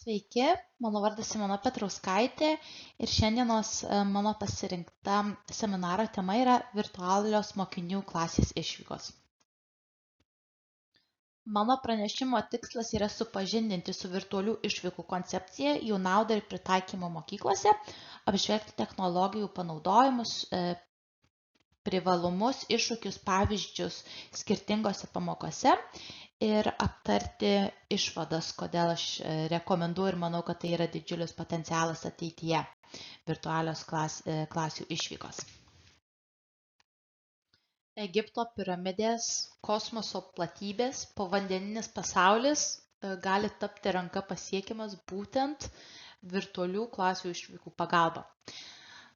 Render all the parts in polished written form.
Sveiki, mano vardas Simona Petrauskaitė ir šiandienos mano pasirinkta seminaro tema yra virtualios mokinių klasės išvykos. Mano pranešimo tikslas yra supažindinti su virtualių išvykų koncepcija, jų naudą ir pritaikymo mokyklose, apžvelgti technologijų panaudojimus, privalumus, iššūkius, pavyzdžius skirtingose pamokose ir aptarti išvadas, kodėl aš rekomenduoju ir manau, kad tai yra didžiulis potencialas ateityje virtualios klasių išvykos. Egipto piramidės, kosmoso platybės, povandeninis pasaulis gali tapti ranka pasiekiamas būtent virtualių klasių išvykų pagalba.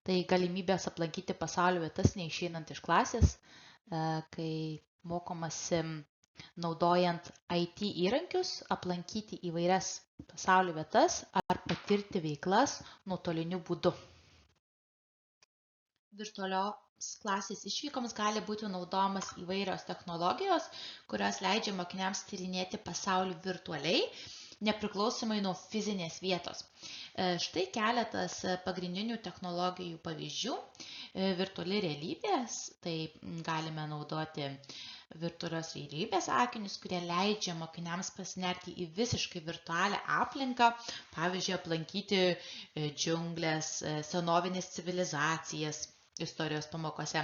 Tai galimybės aplankyti pasaulio vietas neišeinant iš klasės, kai mokomasi naudojant IT įrankius, aplankyti įvairias pasaulio vietas ar patirti veiklas nuotoliniu būdu. Virtualios klasės išvykoms gali būti naudojamas įvairios technologijos, kurios leidžia mokiniams tyrinėti pasaulį virtualiai, nepriklausomai nuo fizinės vietos. Štai keletas pagrindinių technologijų pavyzdžių. Virtuali realybės, tai galime naudoti virtualios realybės akinius, kurie leidžia mokiniams pasinerti į visiškai virtualią aplinką, pavyzdžiui, aplankyti džiunglės, senovinės civilizacijas istorijos pamokose.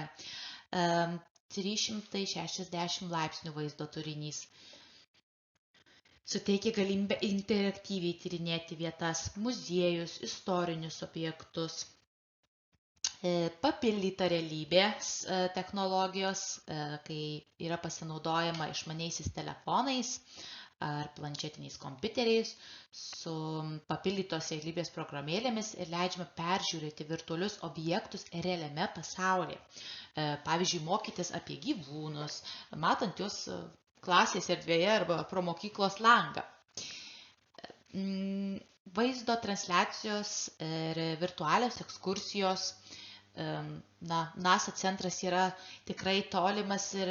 360 laipsnių vaizdo turinys. Suteikia galimybę interaktyviai tyrinėti vietas, muziejus, istorinius objektus. Papildyta realybės technologijos, kai yra pasinaudojama išmaniaisiais telefonais ar planšetiniais kompiuteriais su papildytos realybės programėlėmis ir leidžiama peržiūrėti virtualius objektus realiame pasaulyje. Pavyzdžiui, mokytis apie gyvūnus, matant juos klasės erdvėje arba pro mokyklos langą. Vaizdo transliacijos ir virtualios ekskursijos. NASA centras yra tikrai tolimas ir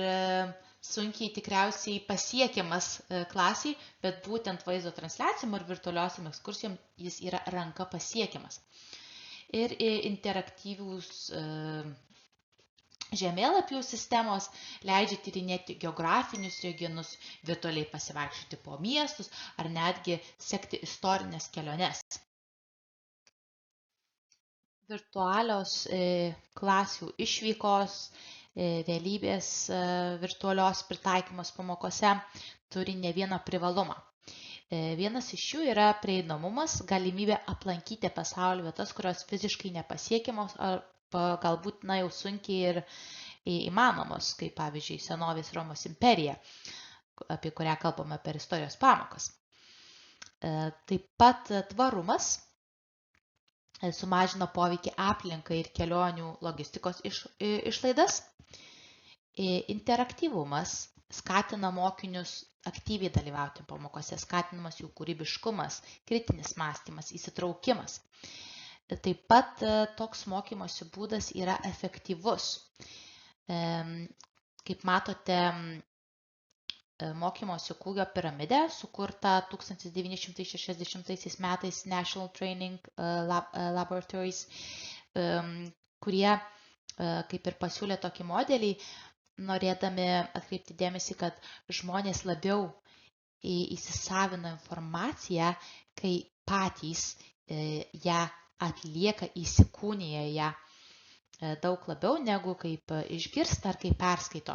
sunkiai tikriausiai pasiekiamas klasiai, bet būtent vaizdo transliacijom ir virtualiosiam ekskursijom jis yra ranka pasiekiamas. Ir interaktyvūs žemėlapių sistemos leidžia tyrinėti geografinius regionus, virtualiai pasivaikščioti po miestus ar netgi sekti istorinės keliones. Virtualios klasių išvykos, realybės virtualios pritaikymas pamokose turi ne vieną privalumą. Vienas iš jų yra prieinamumas, galimybė aplankyti pasaulio vietas, kurios fiziškai nepasiekiamos ar galbūt jau sunkiai ir įmanomos, kaip pavyzdžiui senovės Romos imperija, apie kurią kalbame per istorijos pamokas. Taip pat tvarumas sumažina poveikį aplinkai ir kelionių logistikos išlaidas. Interaktyvumas skatina mokinius aktyviai dalyvauti pamokose, skatinamas jų kūrybiškumas, kritinis mąstymas, įsitraukimas. Taip pat toks mokymosi būdas yra efektyvus. Kaip matote, mokymosi kūgio piramidę, sukurta 1960 metais National Training Laboratories, kurie kaip ir pasiūlė tokį modelį, norėdami atkreipti dėmesį, kad žmonės labiau įsisavina informaciją, kai patys ją atlieka, įsikūnija ją daug labiau negu kaip išgirsta ar kaip perskaito.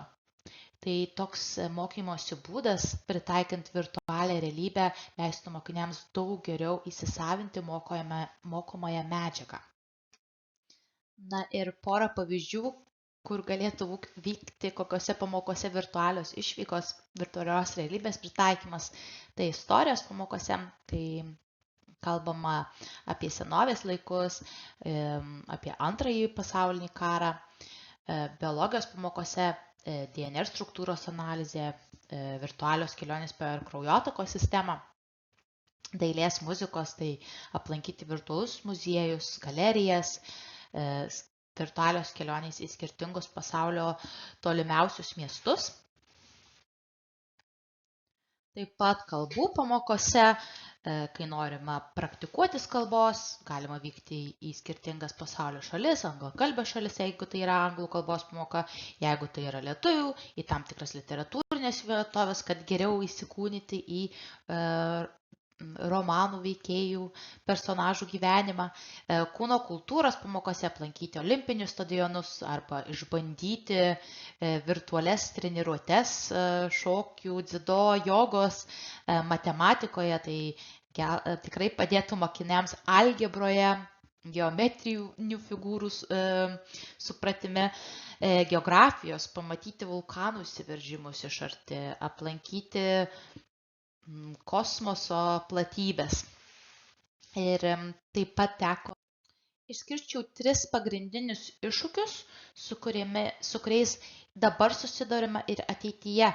Tai toks mokymosi būdas, pritaikant virtualią realybę, leistų mokiniams daug geriau įsisavinti mokomąją medžiagą. Na ir porą pavyzdžių, kur galėtų vykti kokiose pamokose virtualios išvykos, virtualios realybės pritaikymas. Tai istorijos pamokose, kai kalbama apie senovės laikus, apie antrąjį pasaulinį karą, biologijos pamokose, DNR struktūros analizė, virtualios kelionės per kraujotakos sistemą, dailės muzikos, tai aplankyti virtualus muziejus, galerijas, virtualios kelionės į skirtingus pasaulio tolimiausius miestus. Taip pat kalbų pamokose kai norima praktikuotis kalbos, galima vykti į skirtingas pasaulio šalis, anglakalbės šalis, jeigu tai yra anglų kalbos pamoka, jeigu tai yra lietuvių, į tam tikras literatūrinės vietovės, kad geriau įsikūnyti į romanų veikėjų, personažų gyvenimą, kūno kultūros pamokose aplankyti olimpinius stadionus arba išbandyti virtualias treniruotes šokių, dzido, jogos, matematikoje, tai tikrai padėtų mokiniams algebroje, geometrinių figūrų supratime, geografijos, pamatyti vulkanų išsiveržimus iš arti, aplankyti kosmoso platybės. Ir taip pat išskirčiau 3 pagrindinius iššūkius, su kuriais dabar susidurime ir ateityje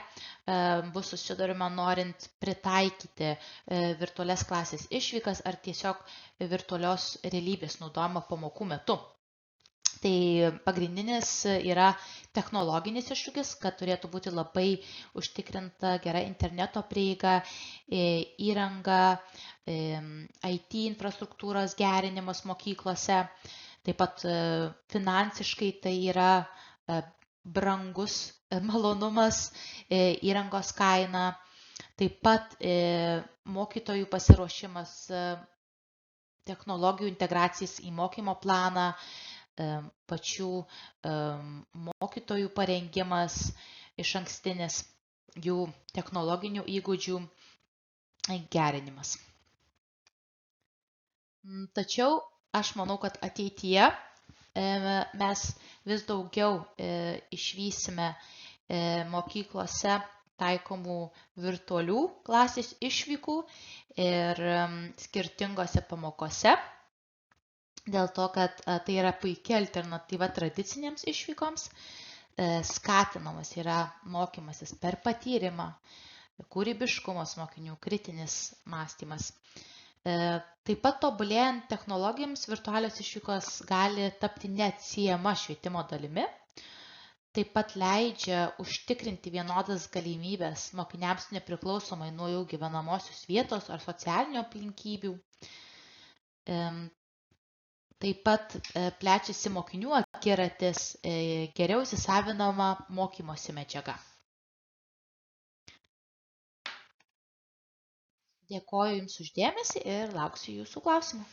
bus susidurima norint pritaikyti virtualias klasės išvykas ar tiesiog virtualios realybės naudojimą pamokų metu. Tai pagrindinis yra technologinis iššūkis, kad turėtų būti labai užtikrinta gera interneto prieiga, įranga, IT infrastruktūros gerinimas mokyklose. Taip pat finansiškai tai yra brangus malonumas, įrangos kaina. Taip pat mokytojų pasiruošimas technologijų integracijas į mokymo planą, pačių mokytojų parengimas iš ankstinis, jų technologinių įgūdžių gerinimas. Tačiau aš manau, kad ateityje mes vis daugiau išvysime mokyklose taikomų virtualių klasės išvykų ir skirtingose pamokose. Dėl to, kad tai yra puikia alternatyva tradicinėms išvykoms, skatinamas yra mokymasis per patyrimą, kūrybiškumas mokinių, kritinis mąstymas. Taip pat tobulėjant technologijams, virtualios išvykos gali tapti neatsiejama švietimo dalimi. Taip pat leidžia užtikrinti vienodas galimybės mokiniams nepriklausomai nuo jų gyvenamosios vietos ar socialinių aplinkybių. Taip pat plečiasi mokinių akiratis, geriau įsisavinama mokymosi medžiaga. Dėkoju Jums už dėmesį ir lauksiu Jūsų klausimų.